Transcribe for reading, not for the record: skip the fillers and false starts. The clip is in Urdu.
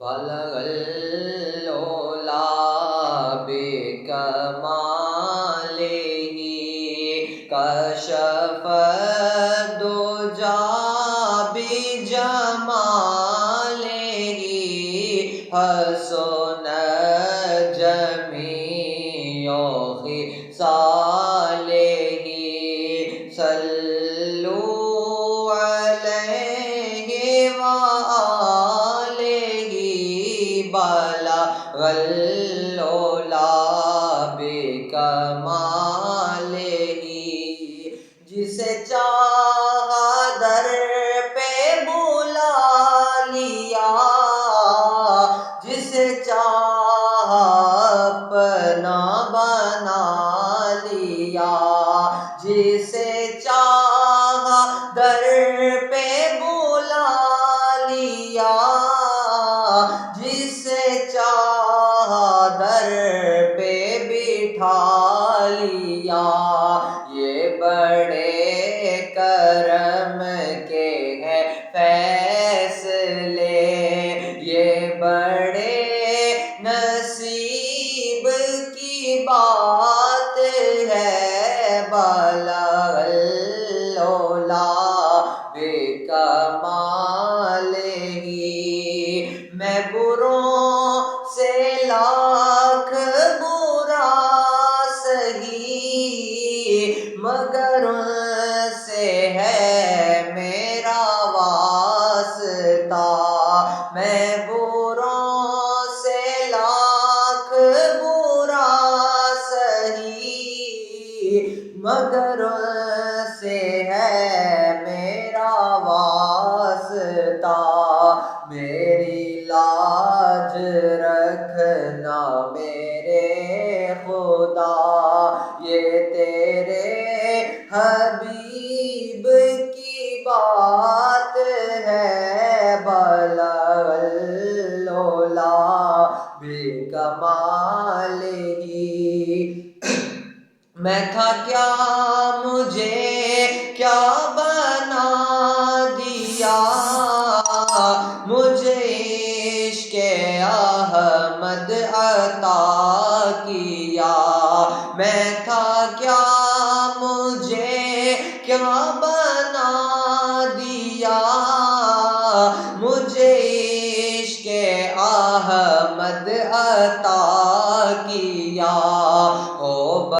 بلغ العلا بکمالہ کشف الدجا بجمالہ حسن جمیع خصالہ صلوا علیہ وآلہ بلغ العلا بکمالہ جسے چاہا در پہ بلا لیا جسے چاہا اپنا بنا لیا جسے چاہا در پہ بلا لیا جسے چاہا در پہ بٹھا لیا یہ بڑے کرم کے ہے فیصلے یہ بڑے نصیب کی بات ہے بلغ العلا بکمالہ میں بروں سے لاکھ برا سہی مگر ان سے ہے میرا واسطہ میں بروں سے لاکھ برا سہی مگر ان سے ہے میرا واسطہ میری لاج رکھنا میرے خدا یہ تیرے حبیب کی بات ہے بلغ العلا بکمالہ میں تھا کیا مجھے کیا بنا دیا مجھے عشق احمد عطا کیا میں تھا کیا مجھے کیا بنا